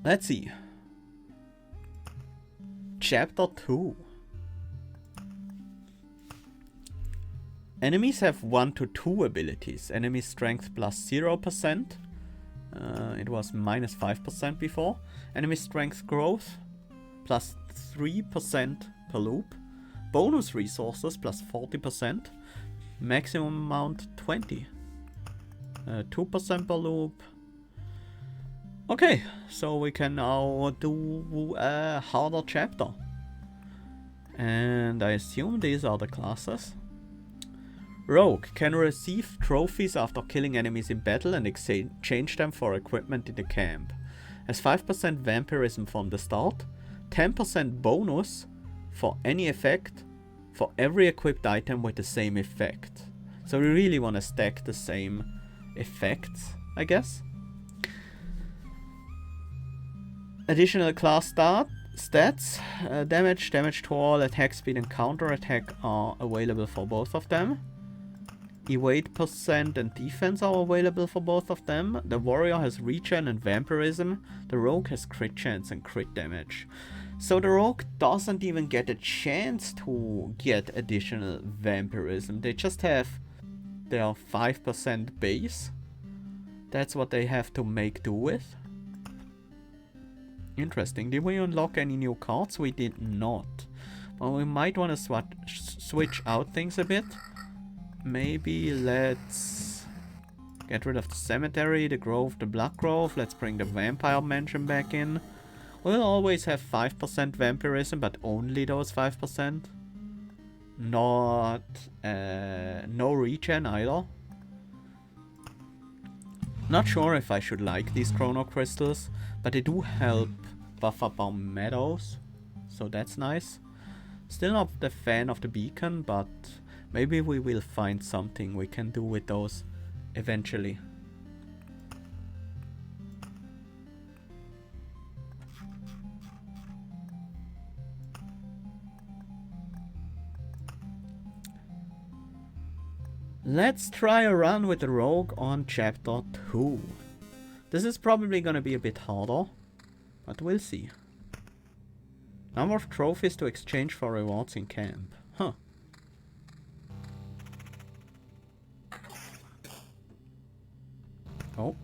Let's see. Chapter 2. Enemies have 1 to 2 abilities. Enemy strength plus 0%. It was minus 5% before. Enemy strength growth plus 3% per loop. Bonus resources plus 40%. Maximum amount 20. 2% per loop. Okay, so we can now do a harder chapter. And I assume these are the classes. Rogue can receive trophies after killing enemies in battle and exchange them for equipment in the camp. Has 5% vampirism from the start, 10% bonus for any effect for every equipped item with the same effect. So we really want to stack the same effects, I guess. Additional class stats, damage to all, attack speed and counter attack are available for both of them. Evade percent and defense are available for both of them. The warrior has regen and vampirism. The rogue has crit chance and crit damage. So the rogue doesn't even get a chance to get additional vampirism. They just have their 5% base. That's what they have to make do with. Interesting. Did we unlock any new cards? We did not. Well, we might want to switch out things a bit. Maybe let's get rid of the cemetery, the grove, the blood grove. Let's bring the vampire mansion back in. We'll always have 5% vampirism, but only those 5%. Not no regen either. Not sure if I should like these chrono crystals, but they do help buff up our meadows, so that's nice. Still not the fan of the beacon, but maybe we will find something we can do with those eventually. Let's try a run with the rogue on chapter 2. This is probably gonna be a bit harder, but we'll see. Number of trophies to exchange for rewards in camp. Huh. Oh.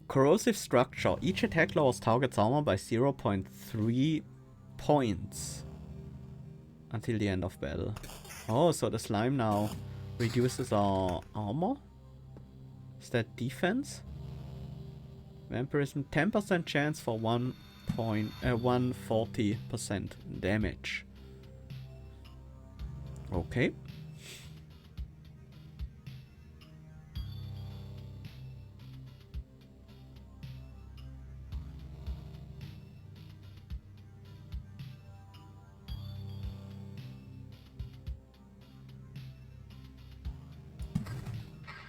Corrosive structure. Each attack lowers target's armor by 0.3 points until the end of battle. Oh, so the slime now reduces our armor? Is that defense? Vampirism, 10% chance for 140% damage. Okay.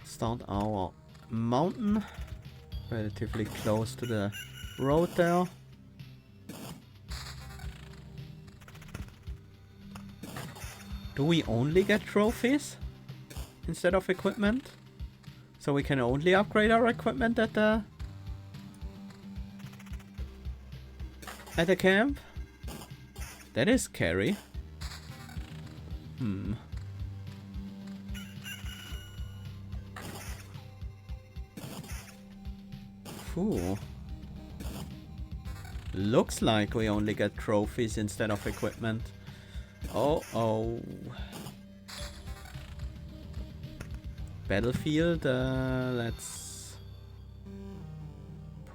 Start our mountain, relatively close to the road there. Do we only get trophies instead of equipment? So we can only upgrade our equipment at the camp? That is scary. Ooh. Looks like we only get trophies instead of equipment. Oh. Battlefield, let's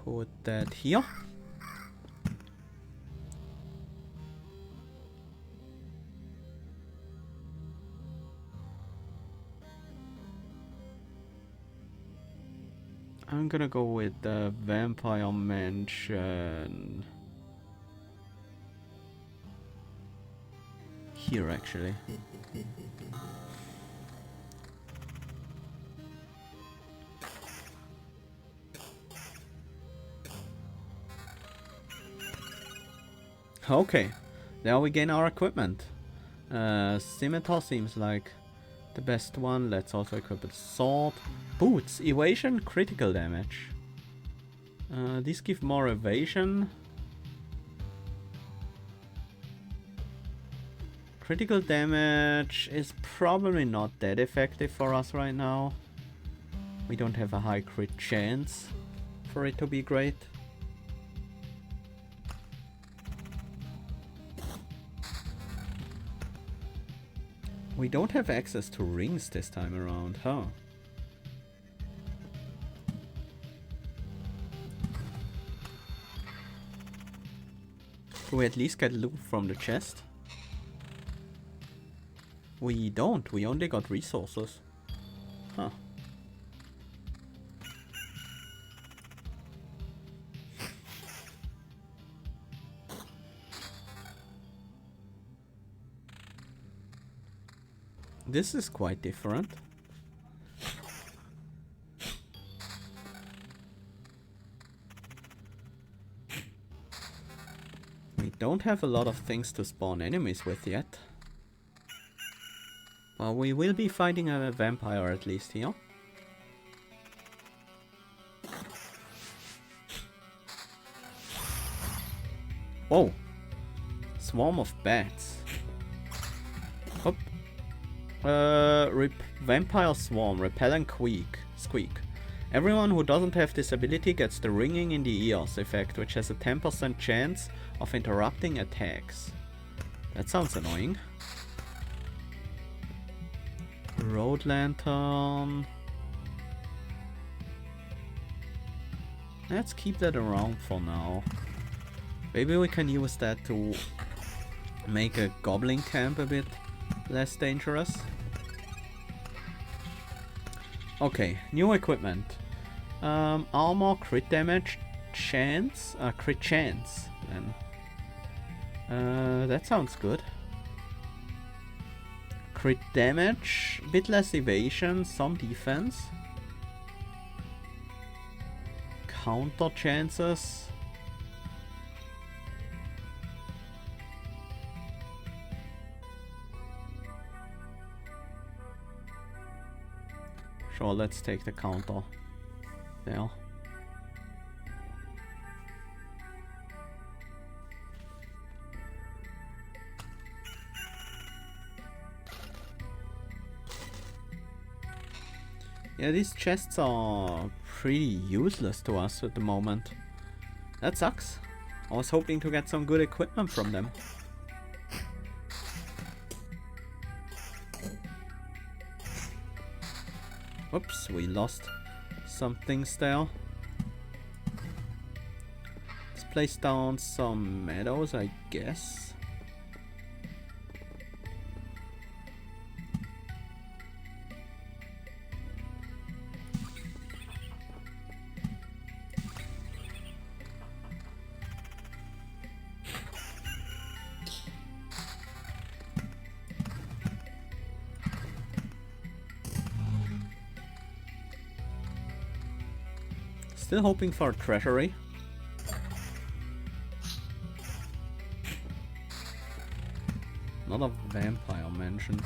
put that here. I'm gonna go with the vampire mansion here, actually. Okay, now we gain our equipment. Scimitar seems like the best one. Let's also equip a sword. Boots, evasion, critical damage. These give more evasion. Critical damage is probably not that effective for us right now. We don't have a high crit chance for it to be great. We don't have access to rings this time around, huh? Do we at least get loot from the chest? We don't, we only got resources. Huh. This is quite different. We don't have a lot of things to spawn enemies with yet. Well, we will be fighting a vampire at least here. Oh! Swarm of bats. Hop. Vampire Swarm, Repel and Squeak. Everyone who doesn't have this ability gets the ringing in the ears effect, which has a 10% chance of interrupting attacks. That sounds annoying. Road Lantern. Let's keep that around for now. Maybe we can use that to make a goblin camp a bit less dangerous. Okay, new equipment. Armor, crit damage, chance, crit chance. Then that sounds good. Crit damage, bit less evasion, some defense. Counter chances. Sure, let's take the counter. There. Yeah, these chests are pretty useless to us at the moment. That sucks. I was hoping to get some good equipment from them. Oops, we lost some things there. Let's place down some meadows, I guess. Still hoping for a treasury. Not a vampire mansion.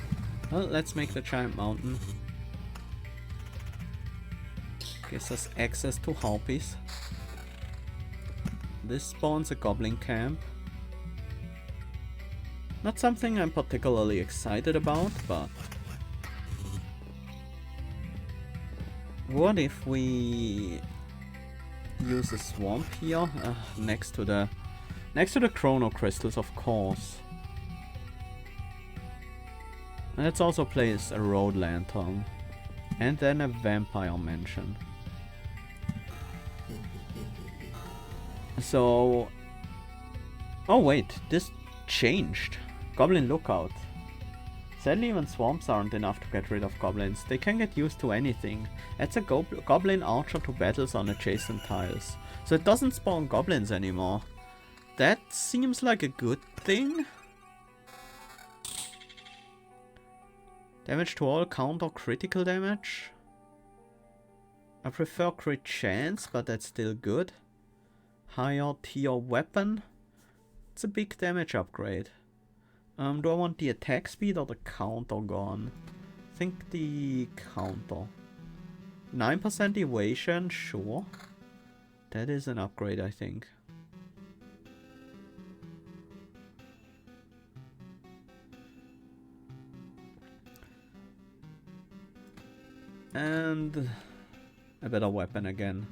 Well, let's make the giant mountain. Gives us access to harpies. This spawns a goblin camp. Not something I'm particularly excited about, but what if we use a swamp here next to the chrono crystals, of course. And let's also place a road lantern and then a vampire mansion. So, oh wait, this changed. Goblin lookout. Sadly, even swamps aren't enough to get rid of goblins. They can get used to anything. Adds a goblin archer to battles on adjacent tiles. So it doesn't spawn goblins anymore. That seems like a good thing. Damage to all, counter critical damage. I prefer crit chance, but that's still good. Higher tier weapon. It's a big damage upgrade. Do I want the attack speed or the counter gone? I think the counter. 9% evasion, sure. That is an upgrade, I think. And a better weapon again.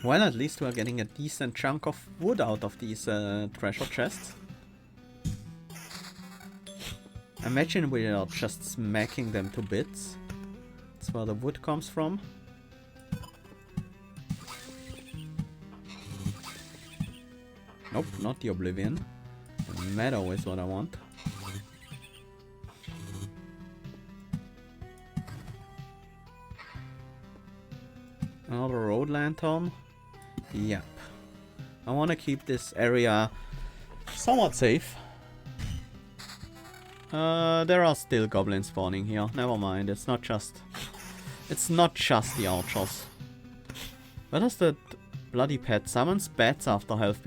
Well, at least we're getting a decent chunk of wood out of these treasure chests. Imagine we are just smacking them to bits. That's where the wood comes from. Nope, not the Oblivion. The meadow is what I want. Another road lantern. Yep. I want to keep this area somewhat safe. There are still goblins spawning here. Never mind. It's not just the archers. Where does the bloody pet summons bats after health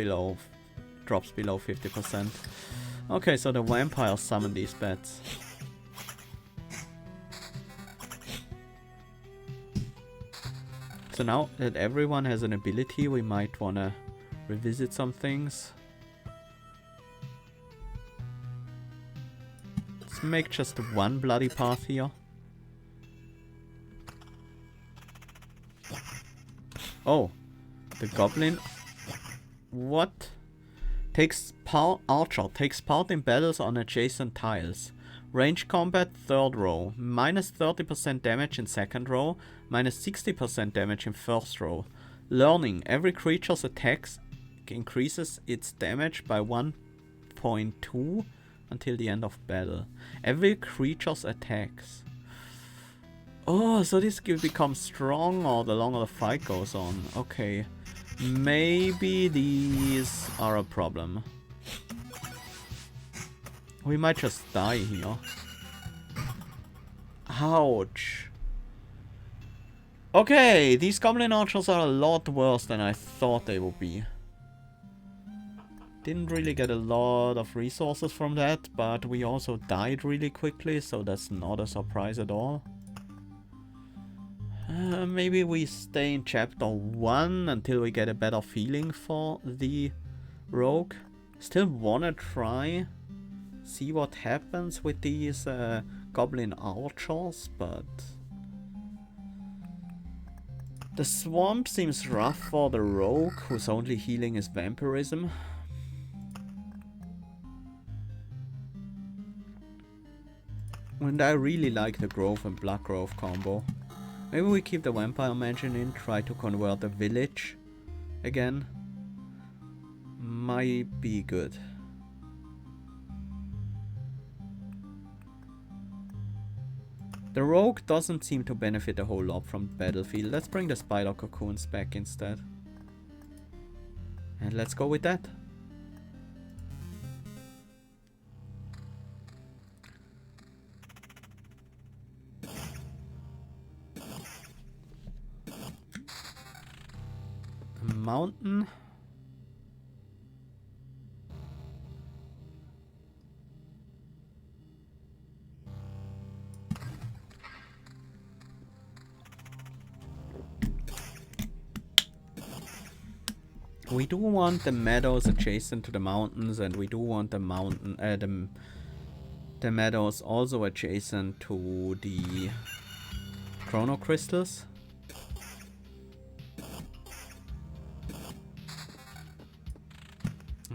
drops below 50%? Okay, so the vampires summon these bats. So now that everyone has an ability, we might wanna revisit some things. Let's make just one bloody path here. Oh, the goblin. What? Archer takes part in battles on adjacent tiles. Range combat, third row. Minus 30% damage in second row. Minus 60% damage in first row. Learning. Every creature's attacks increases its damage by 1.2 until the end of battle. Every creature's attacks. Oh, so this becomes stronger the longer the fight goes on. Okay. Maybe these are a problem. We might just die here. Ouch. Okay, these goblin archers are a lot worse than I thought they would be. Didn't really get a lot of resources from that, but we also died really quickly, so that's not a surprise at all. Maybe we stay in chapter 1 until we get a better feeling for the rogue. Still wanna try, see what happens with these goblin archers, but the swamp seems rough for the rogue, whose only healing is vampirism. And I really like the grove and black grove combo. Maybe we keep the vampire mansion in, try to convert the village again. Might be good. The rogue doesn't seem to benefit a whole lot from the battlefield. Let's bring the spider cocoons back instead. And let's go with that. A mountain. We do want the meadows adjacent to the mountains, and we do want the the meadows also adjacent to the chrono crystals.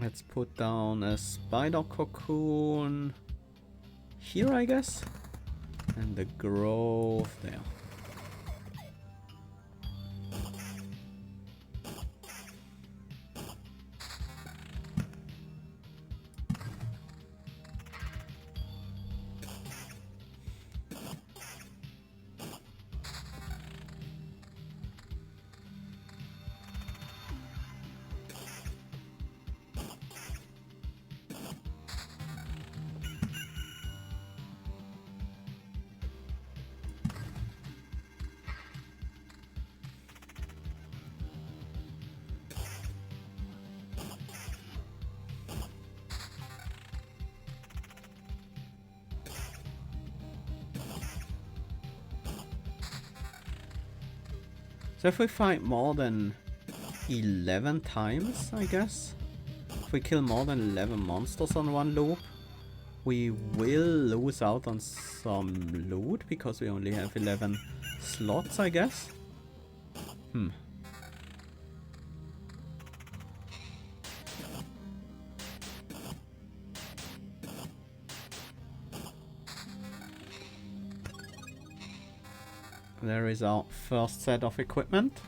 Let's put down a spider cocoon here, I guess, and the grove there. So if we fight more than 11 times, I guess, if we kill more than 11 monsters on one loop, we will lose out on some loot because we only have 11 slots, I guess. There is our first set of equipment.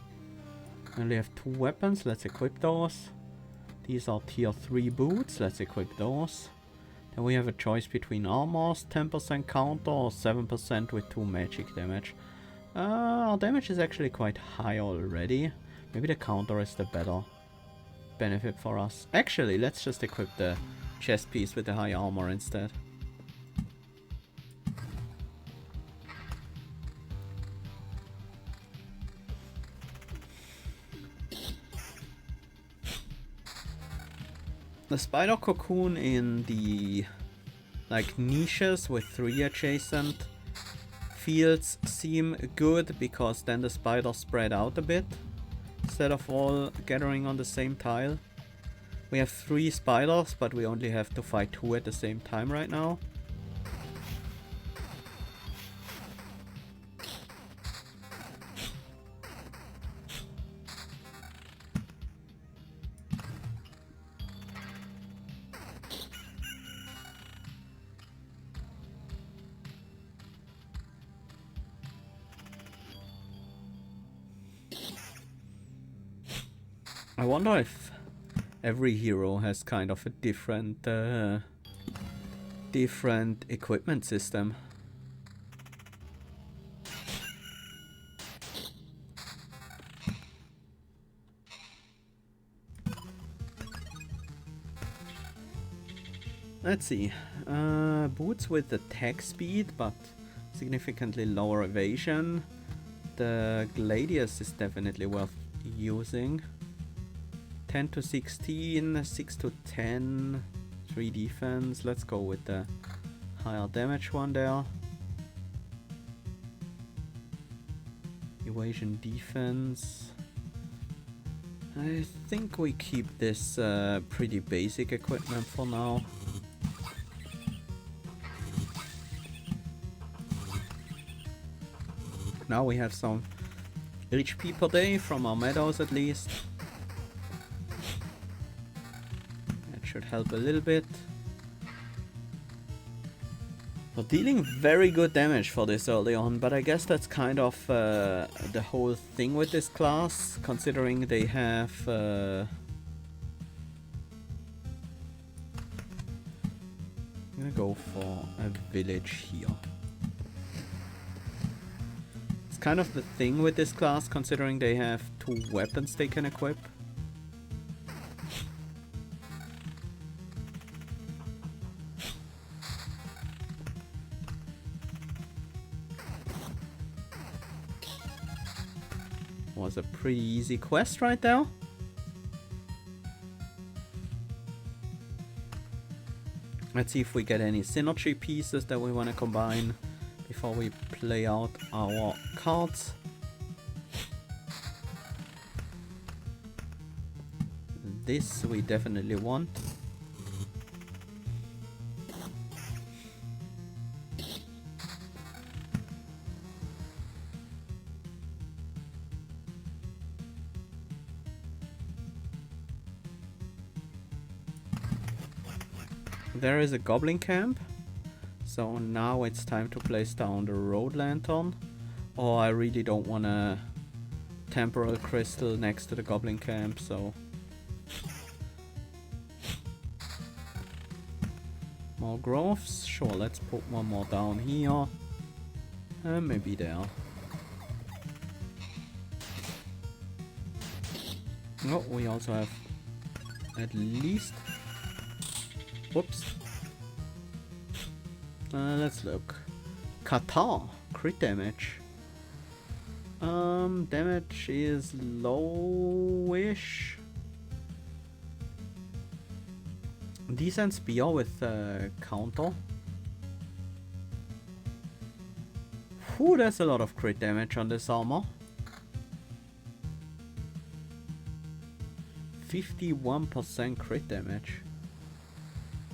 We only have 2 weapons, let's equip those. These are tier 3 boots, let's equip those. Then we have a choice between armors, 10% counter or 7% with 2 magic damage. Our damage is actually quite high already. Maybe the counter is the better benefit for us. Actually, let's just equip the chest piece with the high armor instead. The spider cocoon in the like niches with 3 adjacent fields seem good because then the spiders spread out a bit instead of all gathering on the same tile. We have 3 spiders, but we only have to fight 2 at the same time right now. I wonder if every hero has kind of a different different equipment system. Let's see. Boots with attack speed but significantly lower evasion. The Gladius is definitely worth using. 10 to 16, 6 to 10, 3 defense. Let's go with the higher damage one there. Evasion defense. I think we keep this pretty basic equipment for now. Now we have some HP per day from our meadows at least. Should help a little bit. We're dealing very good damage for this early on, but I guess that's kind of the whole thing with this class, considering they have I'm gonna go for a village here. It's kind of the thing with this class, considering they have 2 weapons they can equip. Was a pretty easy quest right there. Let's see if we get any synergy pieces that we want to combine before we play out our cards. This we definitely want. There is a goblin camp, so now it's time to place down the road lantern. Or I really don't want a temporal crystal next to the goblin camp, so more groves. Sure, let's put one more down here and maybe there. Oh, we also have at least. Whoops. Let's look. Kata, crit damage. Damage is lowish. Decent spear with counter. Whew, there's a lot of crit damage on this armor. 51% crit damage.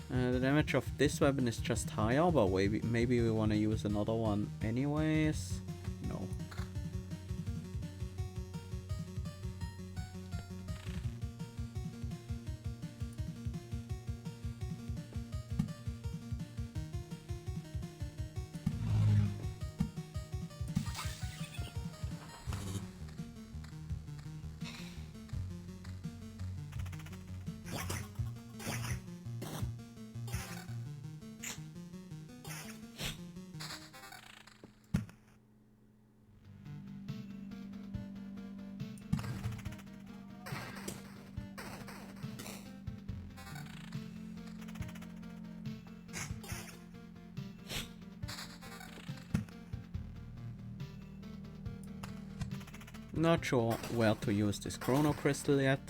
The damage of this weapon is just higher, but maybe we want to use another one anyways. No. Not sure where to use this chrono crystal yet.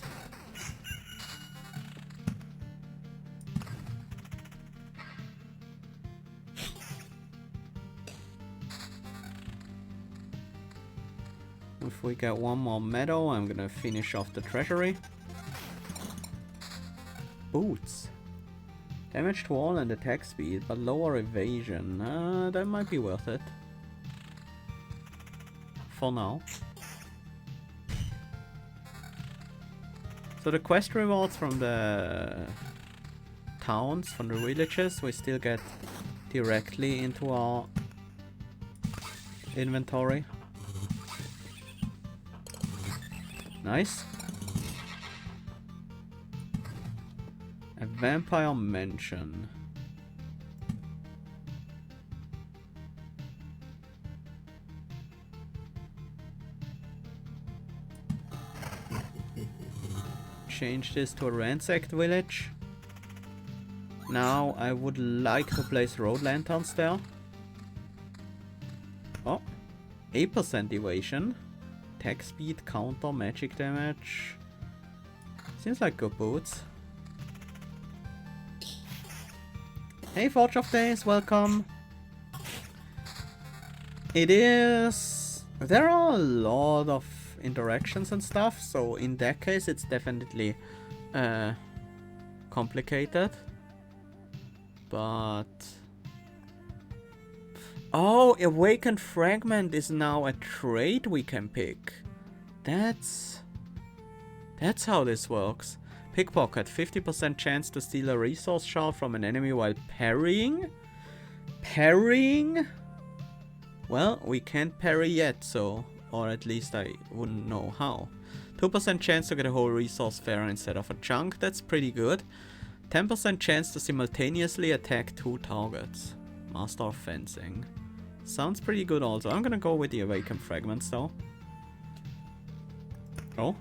If we get one more meadow, I'm gonna finish off the treasury. Boots. Damage to all and attack speed, but lower evasion. That might be worth it. For now. So the quest rewards from the towns, from the villages, we still get directly into our inventory. Nice. A vampire mansion. Change this to a ransacked village. Now I would like to place road lanterns there. Oh, 8% evasion. Attack speed, counter, magic damage. Seems like good boots. Hey Forge of Days, welcome. It is... There are a lot of interactions and stuff, so in that case it's definitely complicated. But... Oh, Awakened Fragment is now a trait we can pick. That's how this works. Pickpocket, 50% chance to steal a resource shard from an enemy while parrying? Parrying? Well, we can't parry yet, so... Or at least I wouldn't know how. 2% chance to get a whole resource fair instead of a chunk, that's pretty good. 10% chance to simultaneously attack 2 targets. Master of Fencing. Sounds pretty good also. I'm gonna go with the Awakened Fragments though. Oh.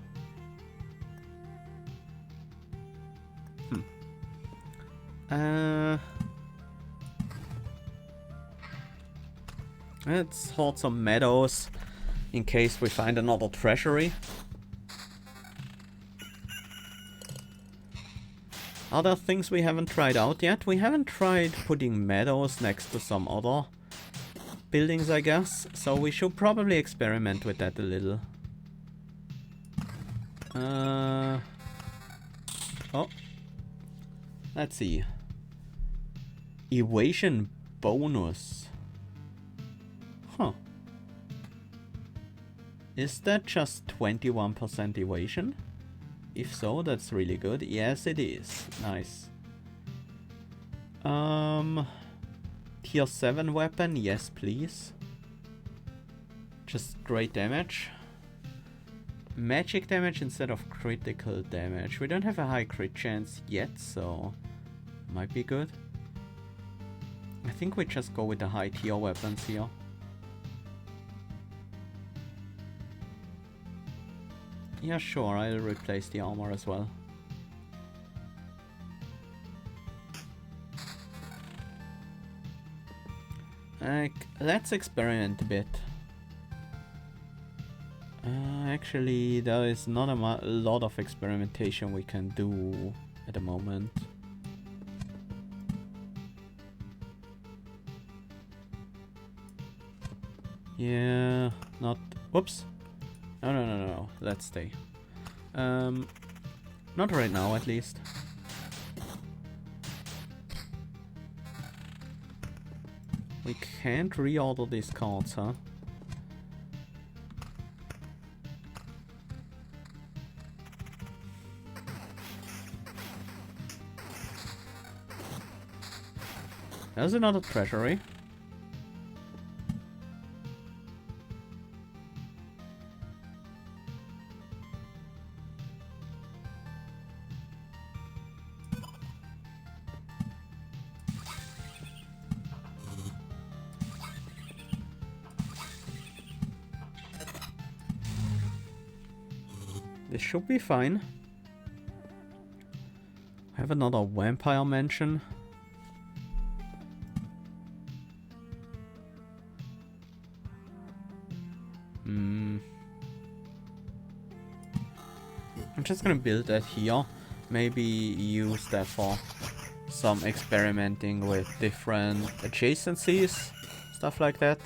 Let's hoard some meadows in case we find another treasury. Are there things we haven't tried out yet? We haven't tried putting meadows next to some other buildings, I guess. So we should probably experiment with that a little. Oh. Let's see. Evasion bonus. Huh. Is that just 21% evasion? If so, that's really good. Yes, it is. Nice. Tier 7 weapon, yes please. Just great damage. Magic damage instead of critical damage. We don't have a high crit chance yet, so might be good. I think we just go with the high tier weapons here. Yeah, sure, I'll replace the armor as well. Let's experiment a bit. Actually, there is not a lot of experimentation we can do at the moment. Yeah, not... Whoops. No, let's stay. Not right now, at least. We can't reorder these cards, huh? There's another treasury. This should be fine. I have another vampire mansion. I'm just gonna build that here. Maybe use that for some experimenting with different adjacencies, stuff like that.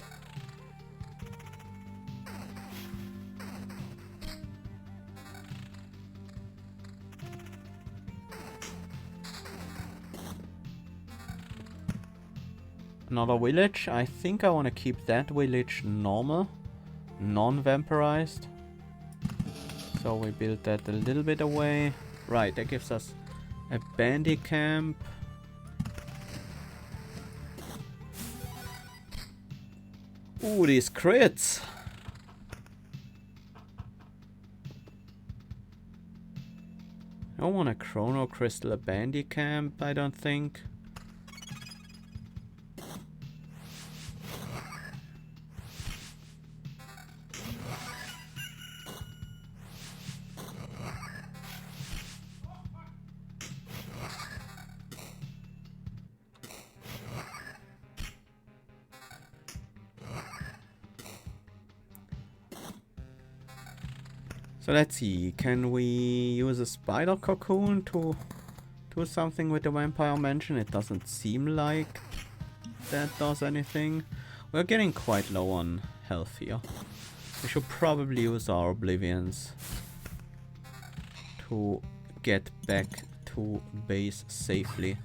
Another village. I think I want to keep that village normal, non-vampirized. So we build that a little bit away. Right, that gives us a bandit camp. Ooh, these crits! I don't want a chrono crystal, a bandit camp, I don't think. So let's see, can we use a spider cocoon to do something with the vampire mansion? It doesn't seem like that does anything. We're getting quite low on health here. We should probably use our oblivions to get back to base safely.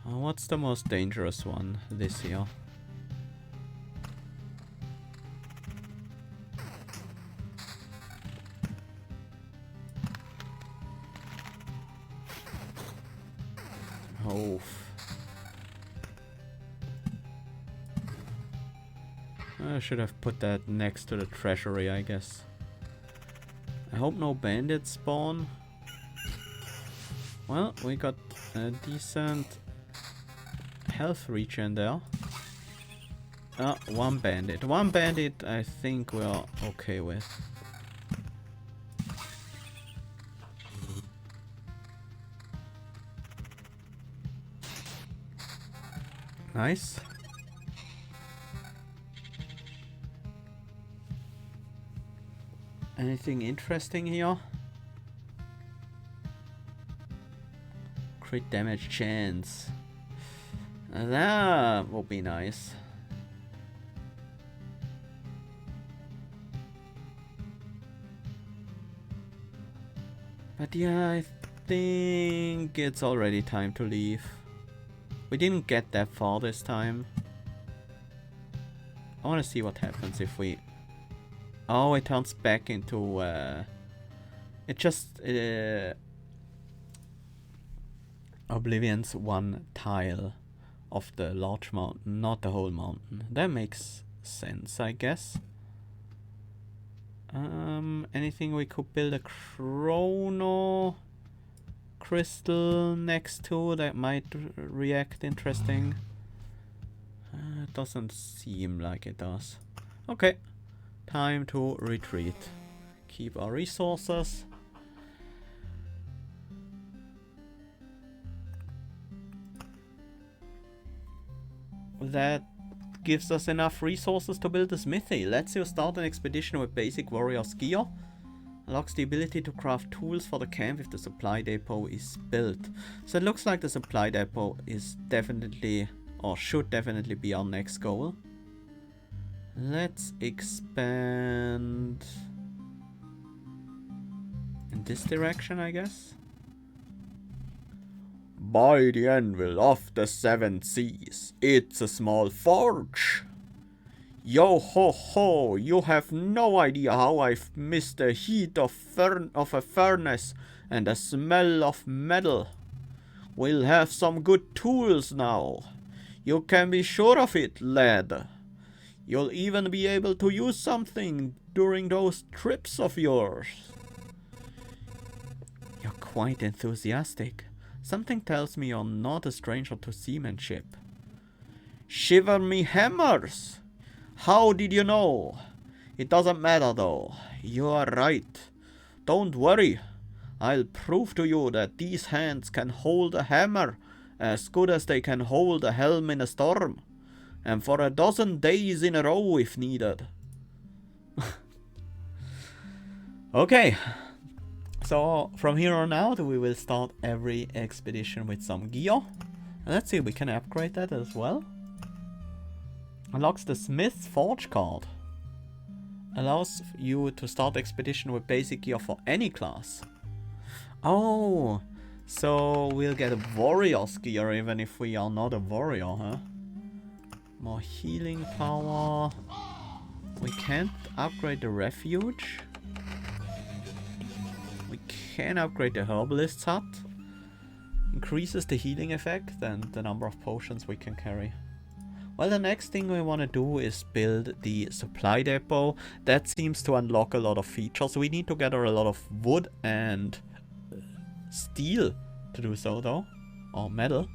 What's the most dangerous one this year? Oh. I should have put that next to the treasury, I guess. I hope no bandits spawn. Well, we got a decent health regen there. One bandit. One bandit I think we're okay with. Nice. Anything interesting here? Crit damage chance. That would be nice. But yeah, I think it's already time to leave. We didn't get that far this time. I want to see what happens if we... Oh, it turns back into... It just... Oblivion's one tile of the large mountain, not the whole mountain. That makes sense, I guess. Anything we could build a chrono crystal next to that might react interesting? It doesn't seem like it does. Okay, time to retreat. Keep our resources. That gives us enough resources to build a smithy. Let's start an expedition with basic warrior's gear. Unlocks the ability to craft tools for the camp if the supply depot is built. So it looks like the supply depot is definitely, or should definitely be our next goal. Let's expand in this direction, I guess. By the anvil of the seven seas, it's a small forge. Yo ho ho, you have no idea how I've missed the heat of a furnace and the smell of metal. We'll have some good tools now. You can be sure of it, lad. You'll even be able to use something during those trips of yours. You're quite enthusiastic. Something tells me you're not a stranger to seamanship. Shiver me hammers! How did you know? It doesn't matter though. You are right. Don't worry. I'll prove to you that these hands can hold a hammer as good as they can hold a helm in a storm. And for a dozen days in a row if needed. Okay. So from here on out we will start every expedition with some gear. And let's see, we can upgrade that as well. Unlocks the Smith's Forge card. Allows you to start expedition with basic gear for any class. Oh, so we'll get a warrior's gear even if we are not a warrior, huh? More healing power. We can't upgrade the refuge. We can upgrade the herbalist's hut. Increases the healing effect and the number of potions we can carry. Well, the next thing we want to do is build the supply depot. That seems to unlock a lot of features. We need to gather a lot of wood and steel to do so though. Or metal.